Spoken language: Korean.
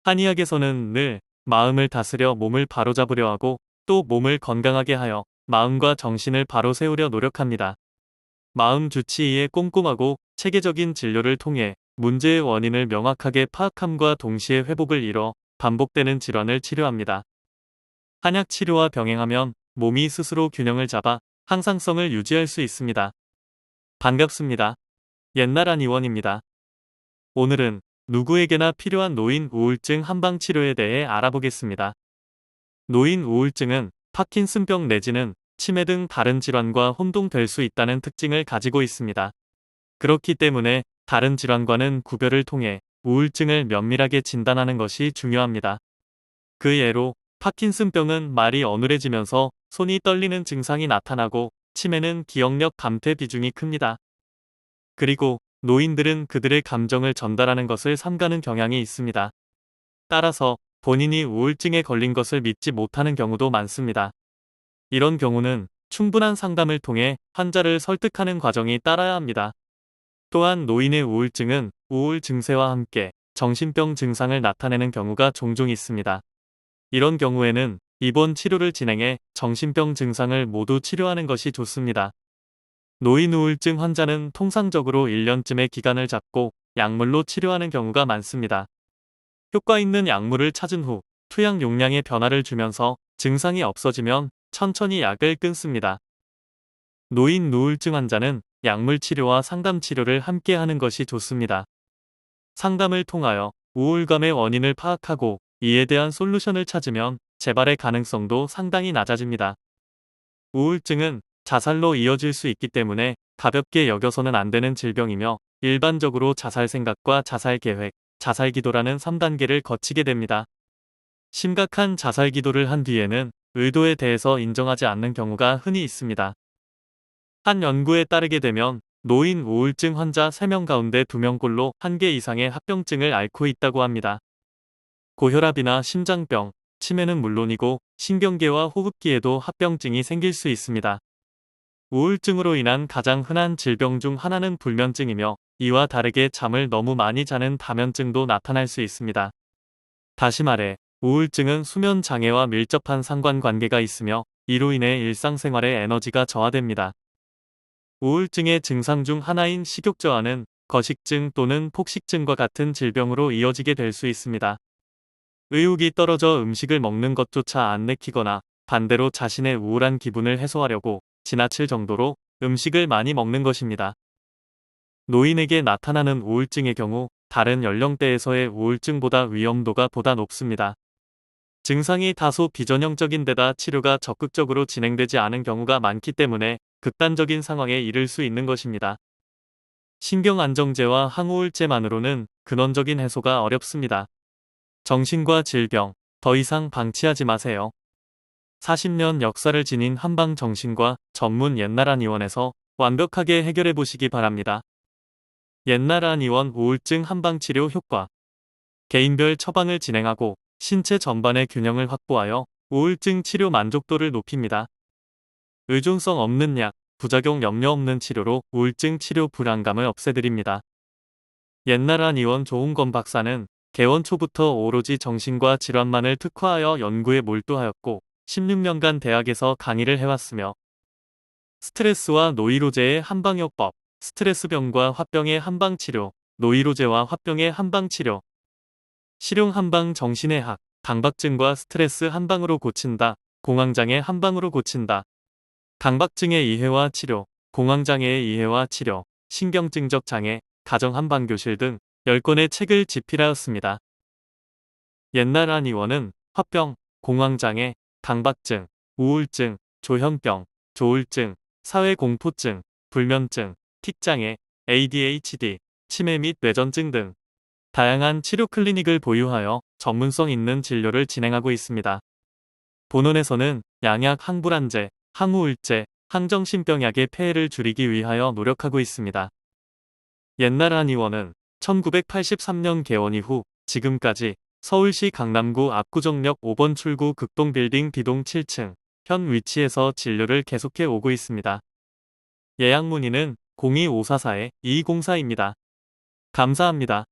한의학에서는 늘 마음을 다스려 몸을 바로잡으려 하고 또 몸을 건강하게 하여 마음과 정신을 바로 세우려 노력합니다. 마음 주치의의 꼼꼼하고 체계적인 진료를 통해 문제의 원인을 명확하게 파악함과 동시에 회복을 이뤄 반복되는 질환을 치료합니다. 한약 치료와 병행하면 몸이 스스로 균형을 잡아 항상성을 유지할 수 있습니다. 반갑습니다. 옛날 한의원입니다. 오늘은 누구에게나 필요한 노인 우울증 한방 치료에 대해 알아보겠습니다. 노인 우울증은 파킨슨병 내지는 치매 등 다른 질환과 혼동될 수 있다는 특징을 가지고 있습니다. 그렇기 때문에 다른 질환과는 구별을 통해 우울증을 면밀하게 진단하는 것이 중요합니다. 그 예로 파킨슨병은 말이 어눌해지면서 손이 떨리는 증상이 나타나고 치매는 기억력 감퇴 비중이 큽니다. 그리고 노인들은 그들의 감정을 전달하는 것을 삼가는 경향이 있습니다. 따라서 본인이 우울증에 걸린 것을 믿지 못하는 경우도 많습니다. 이런 경우는 충분한 상담을 통해 환자를 설득하는 과정이 따라야 합니다. 또한 노인의 우울증은 우울 증세와 함께 정신병 증상을 나타내는 경우가 종종 있습니다. 이런 경우에는 입원 치료를 진행해 정신병 증상을 모두 치료하는 것이 좋습니다. 노인 우울증 환자는 통상적으로 1년쯤의 기간을 잡고 약물로 치료하는 경우가 많습니다. 효과 있는 약물을 찾은 후 투약 용량의 변화를 주면서 증상이 없어지면 천천히 약을 끊습니다. 노인 우울증 환자는 약물 치료와 상담 치료를 함께 하는 것이 좋습니다. 상담을 통하여 우울감의 원인을 파악하고 이에 대한 솔루션을 찾으면 재발의 가능성도 상당히 낮아집니다. 우울증은 자살로 이어질 수 있기 때문에 가볍게 여겨서는 안 되는 질병이며 일반적으로 자살 생각과 자살 계획, 자살 기도라는 3단계를 거치게 됩니다. 심각한 자살 기도를 한 뒤에는 의도에 대해서 인정하지 않는 경우가 흔히 있습니다. 한 연구에 따르게 되면 노인 우울증 환자 3명 가운데 2명꼴로 1개 이상의 합병증을 앓고 있다고 합니다. 고혈압이나 심장병, 치매는 물론이고 신경계와 호흡기에도 합병증이 생길 수 있습니다. 우울증으로 인한 가장 흔한 질병 중 하나는 불면증이며 이와 다르게 잠을 너무 많이 자는 다면증도 나타날 수 있습니다. 다시 말해 우울증은 수면 장애와 밀접한 상관관계가 있으며 이로 인해 일상생활의 에너지가 저하됩니다. 우울증의 증상 중 하나인 식욕저하는 거식증 또는 폭식증과 같은 질병으로 이어지게 될 수 있습니다. 의욕이 떨어져 음식을 먹는 것조차 안 내키거나 반대로 자신의 우울한 기분을 해소하려고 지나칠 정도로 음식을 많이 먹는 것입니다. 노인에게 나타나는 우울증의 경우 다른 연령대에서의 우울증보다 위험도가 보다 높습니다. 증상이 다소 비전형적인 데다 치료가 적극적으로 진행되지 않은 경우가 많기 때문에 극단적인 상황에 이를 수 있는 것입니다. 신경안정제와 항우울제만으로는 근원적인 해소가 어렵습니다. 정신과 질병, 더 이상 방치하지 마세요. 40년 역사를 지닌 한방정신과 전문 옛날한의원에서 완벽하게 해결해 보시기 바랍니다. 옛날한의원 우울증 한방치료 효과. 개인별 처방을 진행하고 신체 전반의 균형을 확보하여 우울증 치료 만족도를 높입니다. 의존성 없는 약, 부작용 염려 없는 치료로 우울증 치료 불안감을 없애드립니다. 옛날한의원 조홍건 박사는 개원 초부터 오로지 정신과 질환만을 특화하여 연구에 몰두하였고 16년간 대학에서 강의를 해왔으며 스트레스와 노이로제의 한방요법, 스트레스병과 화병의 한방치료, 노이로제와 화병의 한방치료, 실용 한방 정신의 학, 강박증과 스트레스 한방으로 고친다, 공황장애 한방으로 고친다, 강박증의 이해와 치료, 공황장애의 이해와 치료, 신경증적 장애, 가정 한방교실 등 10권의 책을 집필하였습니다. 옛날한의원은 화병, 공황장애, 강박증, 우울증, 조현병, 조울증, 사회공포증, 불면증, 틱장애, ADHD, 치매 및 뇌전증 등 다양한 치료 클리닉을 보유하여 전문성 있는 진료를 진행하고 있습니다. 본원에서는 양약 항불안제, 항우울제, 항정신병약의 폐해를 줄이기 위하여 노력하고 있습니다. 옛날한의원은 1983년 개원 이후 지금까지 서울시 강남구 압구정역 5번 출구 극동빌딩 B동 7층 현 위치에서 진료를 계속해 오고 있습니다. 예약 문의는 02544-2204입니다. 감사합니다.